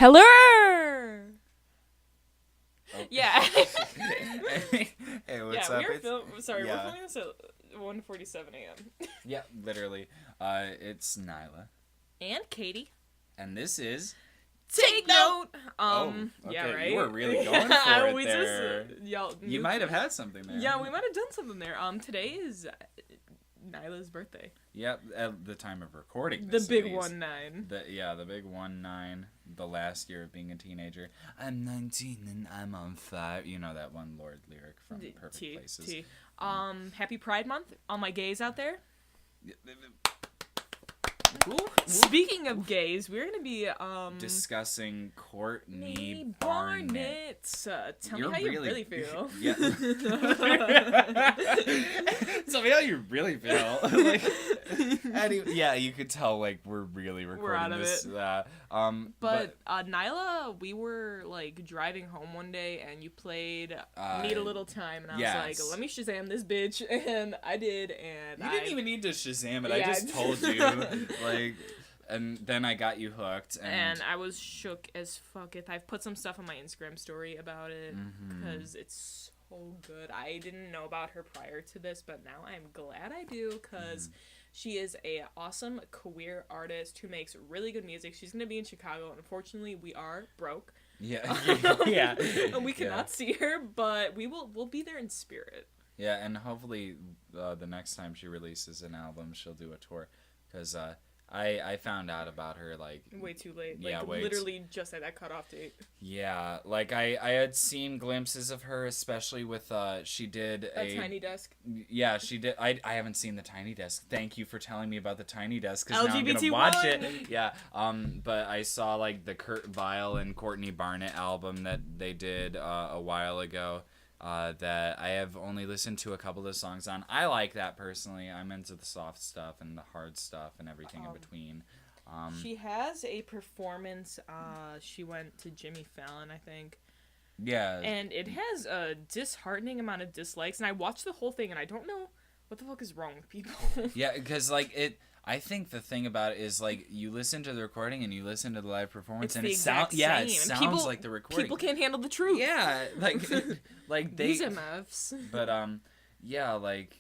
Hello. Oh. Yeah. Hey, what's up? We're filming this at 1:47 a.m. Yeah, literally. It's Nyla. And Katie. And this is... Take note! Okay. Yeah, right? You were really going for it there. Y'all You might have had something there. Yeah, we might have done something there. Today is Nyla's birthday. Yep, at the time of recording The this, big at least. 1-9. The big 1-9. The last year of being a teenager. I'm 19 and I'm on fire. You know that one Lord lyric from Perfect Places. Happy Pride Month. All my gays out there. Ooh. Speaking of gays, we're going to be discussing Courtney Barnett. Tell me how you really feel. Yeah. Tell me how you really feel. Yeah, you could tell like we're really recording we're out of this. It. But Nyla, we were like driving home one day and you played Need a Little Time, and I was like, let me Shazam this bitch, and I did, and you didn't even need to Shazam it. Yeah. I just told you. And then I got you hooked. And I was shook as fuck. I've put some stuff on my Instagram story about it because it's so good. I didn't know about her prior to this, but now I'm glad I do because she is a awesome queer artist who makes really good music. She's going to be in Chicago. Unfortunately, we are broke. Yeah. Yeah. And we cannot see her, but we'll be there in spirit. Yeah, and hopefully the next time she releases an album, she'll do a tour. Because I found out about her, like... way too late. Yeah, literally just at that cutoff date. Yeah, like, I had seen glimpses of her, especially with, she did a Tiny Desk. Yeah, she did. I haven't seen the Tiny Desk. Thank you for telling me about the Tiny Desk, because now I'm LGBT gonna watch it. Yeah, but I saw, like, the Kurt Vile and Courtney Barnett album that they did a while ago. That I have only listened to a couple of songs on. I like that personally. I'm into the soft stuff and the hard stuff and everything in between. She has a performance. She went to Jimmy Fallon, I think. Yeah. And it has a disheartening amount of dislikes. And I watched the whole thing, and I don't know what the fuck is wrong with people. Yeah, because I think the thing about it is, like, you listen to the recording and you listen to the live performance, and it sounds like the recording. People can't handle the truth. Yeah, like they. These MFs. But yeah, like,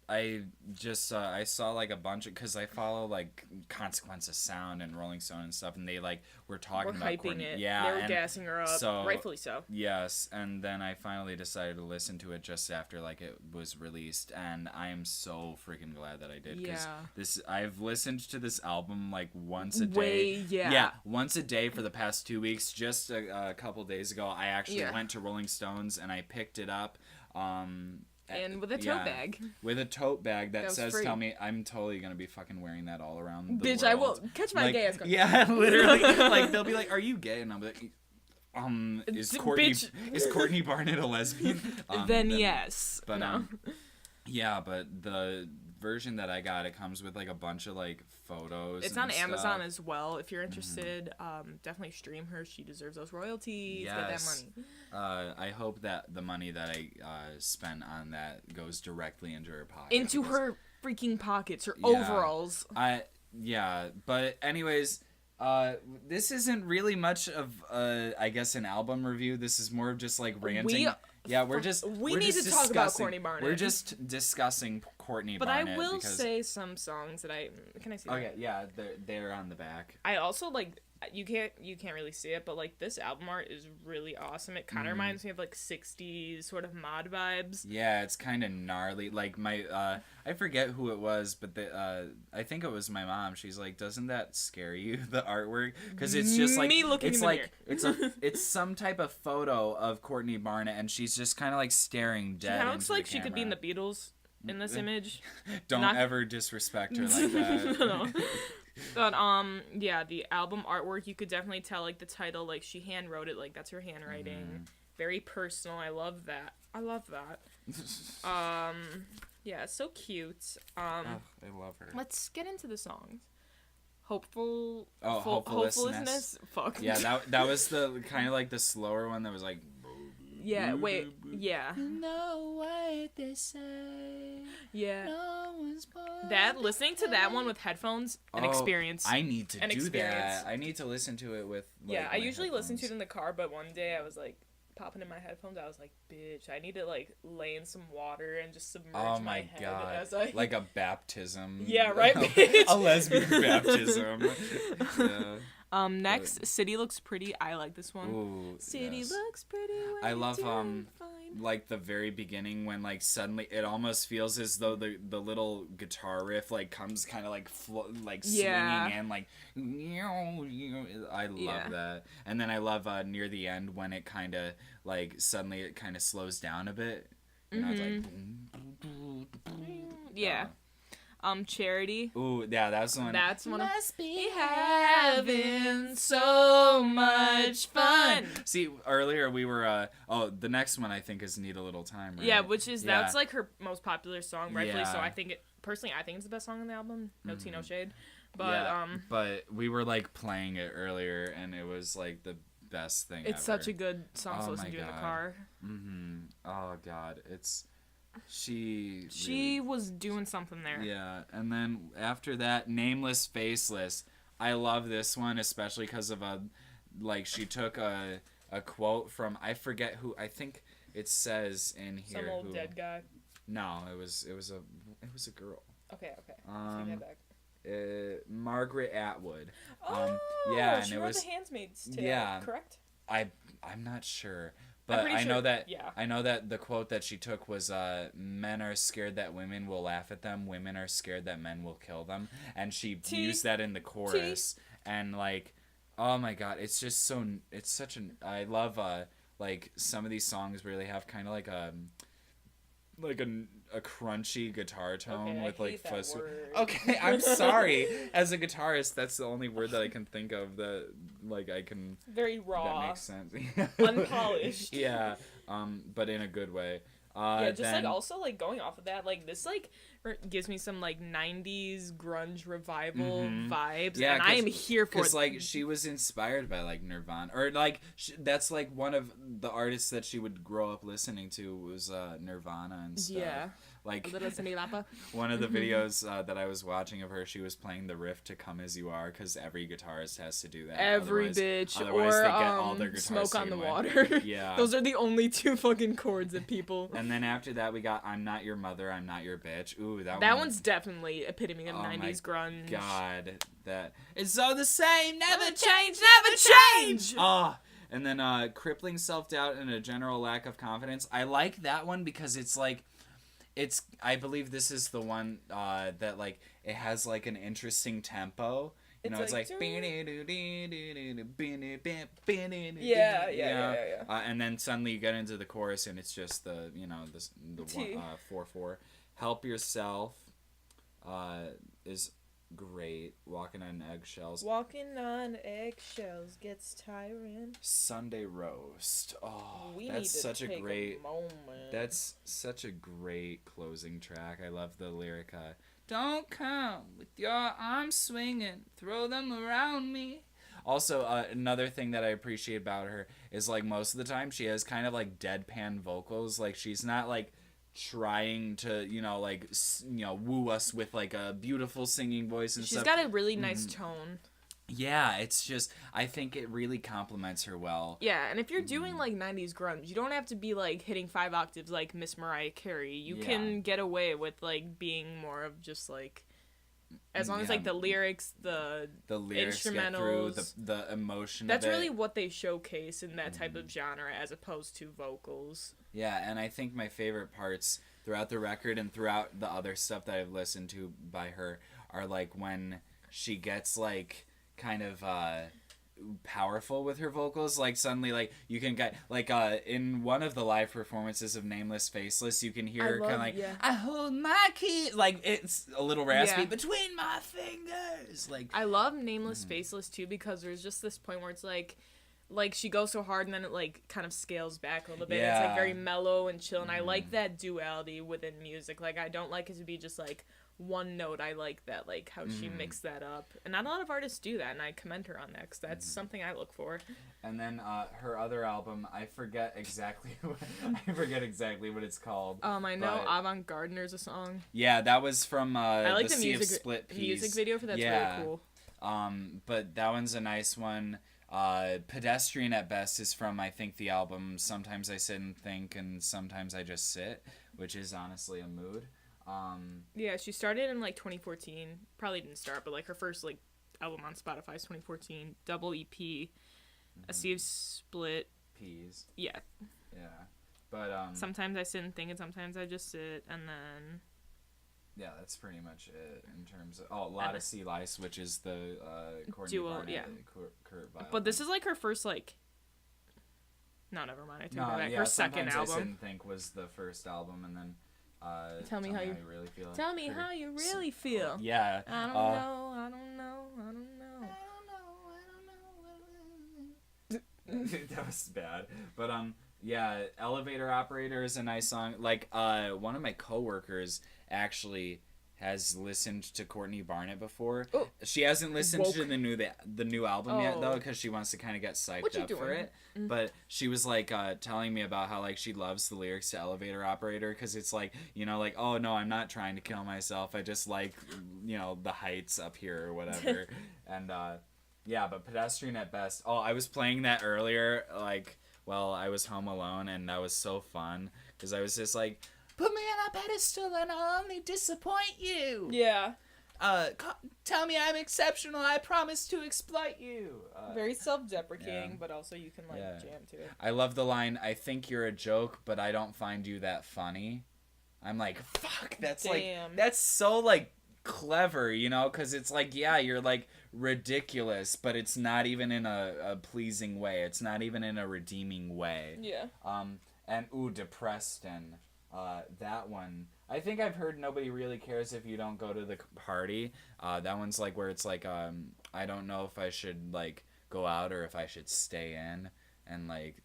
I just I saw like a bunch of, because I follow like Consequence of Sound and Rolling Stone and stuff, and they like were talking about hyping Courtney. it. Yeah, they were gassing her up. So, rightfully so. Yes, and then I finally decided to listen to it just after like it was released, and I am so freaking glad that I did. Because I've listened to this album like once a day. Once a day for the past 2 weeks. Just a couple days ago, I actually went to Rolling Stones and I picked it up. And with a tote bag. With a tote bag that says, free. Tell me, I'm totally going to be fucking wearing that all around the Bitch, world. I will. Catch my gay ass. Yeah, literally. Like, they'll be like, are you gay? And I'll be like, is Courtney Barnett a lesbian? Then yes. But, no. Yeah, but the version that I got, it comes with like a bunch of like photos. It's on Amazon as well. If you're interested, definitely stream her. She deserves those royalties. Yes. Get that money. I hope that the money that I spent on that goes directly into her pocket. Into her freaking pockets, her overalls. Yeah, but anyways, this isn't really much of I guess an album review. This is more of just like ranting. We need to talk about Courtney Barnett. We're just discussing Courtney Barnett. But I will because... say some songs that can I see that? Okay, yeah, they're on the back. I also like, you can't really see it, but like this album art is really awesome. It kind of reminds me of like 60s sort of mod vibes. Yeah, it's kind of gnarly. Like my I forget who it was, but I think it was my mom. She's like, "Doesn't that scare you, the artwork?" Because it's just like me looking it's in the like mirror. it's some type of photo of Courtney Barnett, and she's just kind of like staring dead. She looks like she could be in the Beatles in this image. Don't ever disrespect her like that. No. But yeah, the album artwork, you could definitely tell like the title, like she hand wrote it, like that's her handwriting. Very personal. I love that. Yeah, it's so cute. I love her. Let's get into the songs. Hopefulness. Fuck. Yeah, that was the kind of like the slower one that was like. Yeah. Wait. Yeah. Know what they say. Yeah. No one That listening to that one with headphones, an experience. I need to do that. I need to listen to it with. Like, I usually listen to it in the car, but one day I was like popping in my headphones. I was like, bitch, I need to like lay in some water and just submerge my head. God. As I... Like a baptism. Yeah, right. Bitch. A lesbian baptism. Yeah. Next, City Looks Pretty. I like this one. Ooh, City looks pretty. I love like the very beginning when like suddenly it almost feels as though the little guitar riff like comes kind of like swinging and like I love that. And then I love near the end when it kind of like suddenly it kind of slows down a bit. You know, it's like yeah. Charity. Ooh, yeah, that's one. That's one. Must be having so much fun. See, earlier we were. The next one I think is Need a Little Time. Right? Yeah, that's like her most popular song, rightfully so. I think I think it's the best song on the album. No tea, no shade. But but we were like playing it earlier, and it was like the best thing. It's such a good song to listen to in the car. Oh God, it's. She was doing something there. Yeah, and then after that, Nameless Faceless. I love this one, especially because of she took a quote from, I forget who, I think it says in here. Some old dead guy. No, it was a girl. Okay. Take that back. Margaret Atwood. Yeah, and she wrote The Handmaid's Tale. Yeah, correct. I'm not sure. But I know that the quote that she took was men are scared that women will laugh at them, women are scared that men will kill them, and she used that in the chorus. And like, oh my God, it's just I love like some of these songs really have kind of like a crunchy guitar tone with like fuzz. Okay, I'm sorry. As a guitarist, that's the only word that I can think of that like I can. Very raw. That makes sense. Unpolished. Yeah, but in a good way. Like also like going off of that, like this like gives me some like 90s grunge revival vibes, and I am here for it. Because like she was inspired by like Nirvana, or like that's like one of the artists that she would grow up listening to was Nirvana and stuff. Yeah. Like one of the videos that I was watching of her, she was playing the riff to "Come As You Are" because every guitarist has to do that. Otherwise they get all their guitars Smoke on the Water. Yeah, those are the only two fucking chords that people. And then after that, we got "I'm Not Your Mother, I'm Not Your Bitch." Ooh, that one's definitely epitome of 90s grunge. God, that it's all the same, never change, never change. And then crippling self-doubt and a general lack of confidence. I like that one because it's like. I believe this is the one that like it has like an interesting tempo. You know, it's like yeah. And then suddenly you get into the chorus and it's just the 4/4. Help Yourself is great. Walking on eggshells gets tiring. Sunday Roast. That's such a great moment. That's such a great closing track. I love the lyric. Don't come with your arms swinging, throw them around me. Also, another thing that I appreciate about her is like most of the time she has kind of like deadpan vocals. Like she's not like trying to woo us with like a beautiful singing voice and stuff. She's got a really nice tone. Yeah, it's just I think it really complements her well. Yeah, and if you're doing like 90s grunge, you don't have to be like hitting 5 octaves like Miss Mariah Carey. You can get away with like being more of just like as long as like the lyrics instrumentals get through, the emotion. That's really what they showcase in that type of genre as opposed to vocals. Yeah, and I think my favorite parts throughout the record and throughout the other stuff that I've listened to by her are like when she gets like kind of powerful with her vocals. Like suddenly like you can get like in one of the live performances of Nameless Faceless you can hear her kind of like I hold my key, like it's a little raspy between my fingers. Like I love Nameless Faceless too because there's just this point where it's like like she goes so hard and then it like kind of scales back a little bit. Yeah. It's like very mellow and chill, and I like that duality within music. Like I don't like it to be just like one note. I like that, like how she mixed that up, and not a lot of artists do that, and I commend her on that because that's something I look for. And then her other album, I forget exactly what it's called. I know Avant Gardener's a song. Yeah, that was from I like the Sea of music Split Peas. music video for that's really cool. But that one's a nice one. Pedestrian at Best is from, I think, the album Sometimes I Sit and Think and Sometimes I Just Sit, which is honestly a mood. Yeah, she started in like 2014. Probably didn't start, but like her first like album on Spotify is 2014. Double EP. A Sea of Split Peas. Yeah. Yeah. But Sometimes I Sit and Think and Sometimes I Just Sit, and then yeah, that's pretty much it in terms of Lotta Sea Lice, which is the Courtney duo, Barnett, yeah. Kurt Vile. But this is like her first like. No, never mind. I take that back. Yeah, her second Sometimes album. I Sit and Think was the first album, and then Tell me how you really feel. Tell me how you really feel. Yeah. I don't know. I don't know. I don't know. That was bad. But yeah, Elevator Operator is a nice song. Like one of my coworkers actually has listened to Courtney Barnett before. Oh. She hasn't listened to the new album yet though, because she wants to kind of get psyched up for it. But she was like telling me about how like she loves the lyrics to Elevator Operator because it's like, you know, like, oh no, I'm not trying to kill myself. I just like, you know, the heights up here or whatever. And yeah, but Pedestrian at Best. Oh, I was playing that earlier, like, while I was home alone, and that was so fun because I was just like, put me on a pedestal and I'll only disappoint you. Yeah. Tell me I'm exceptional. I promise to exploit you. Very self-deprecating, but also you can like jam to it. I love the line, I think you're a joke, but I don't find you that funny. I'm like, fuck, that's like, that's so like clever, you know, because it's like, yeah, you're like ridiculous, but it's not even in a pleasing way. It's not even in a redeeming way. Yeah. And Depressed and that one, I think I've heard Nobody Really Cares If You Don't Go to the Party. That one's like where it's like, I don't know if I should like go out or if I should stay in, and like,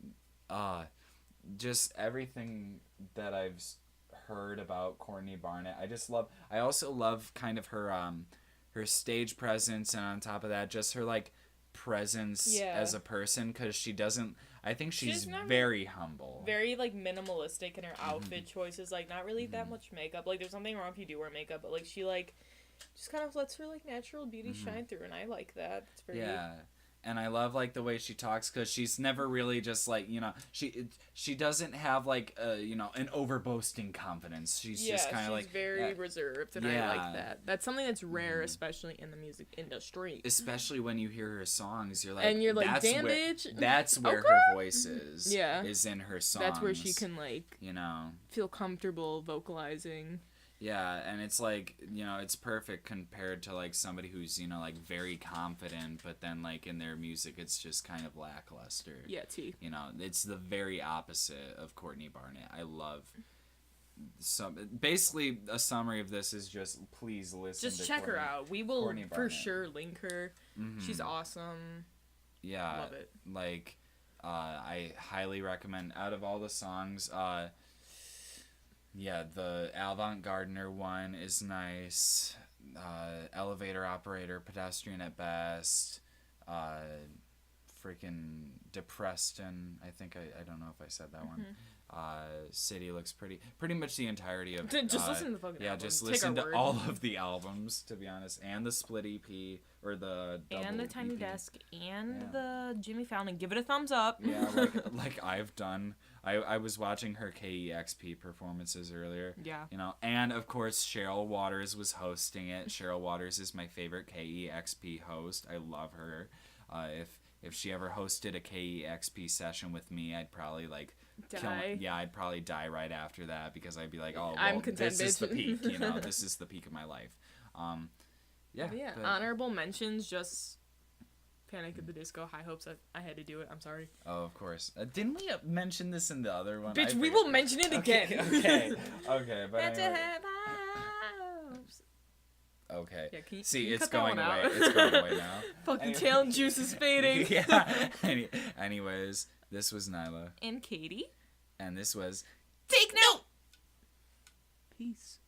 just everything that I've heard about Courtney Barnett. I also love kind of her her stage presence, and on top of that, just her like presence as a person, because I think she's very humble, very like minimalistic in her outfit choices, like not really that much makeup. Like there's nothing wrong if you do wear makeup, but like she like just kind of lets her like natural beauty shine through, and I like that. It's very And I love like the way she talks, because she's never really just like, you know, she doesn't have like you know, an overboasting confidence. She's just kind of like very reserved, and I like that. That's something that's rare, especially in the music industry. Especially when you hear her songs, you're like, damn bitch. That's where her voice is. Yeah, is in her songs. That's where she can like, you know, feel comfortable vocalizing. Yeah, and it's like, you know, it's perfect compared to like somebody who's, you know, like very confident, but then like in their music it's just kind of lackluster. Yeah, you know, it's the very opposite of Courtney Barnett. I love basically a summary of this is just please listen. Just check her out. We will for sure link her. She's awesome. Yeah, love it. Like, I highly recommend. Out of all the songs, yeah, the Avant Gardener one is nice. Elevator Operator, Pedestrian at Best, freaking Depressed, and I think I don't know if I said that one. City Looks pretty much the entirety of just listen to the fucking album. Just listen to all of the albums, to be honest, and the split EP or the double and the Tiny EP. Desk and the Jimmy Fallon. Give it a thumbs up. Yeah, like I've done. I was watching her KEXP performances earlier. Yeah. You know, and of course Cheryl Waters was hosting it. Cheryl Waters is my favorite KEXP host. I love her. If she ever hosted a KEXP session with me, I'd probably like die. I'd probably die right after that, because I'd be like, oh, well, I'm content, this is the peak. You know, this is the peak of my life. Yeah. But honorable mentions, just Panic at the Disco, High Hopes. I had to do it. I'm sorry. Oh, of course. Didn't we mention this in the other one? Bitch, we will mention it again. Okay. But anyway. Okay. Yeah, See, it's going away. It's going away now. Fucking talent juice is fading. Yeah. Anyways, this was Nyla. And Katie. And this was Take Note! Peace.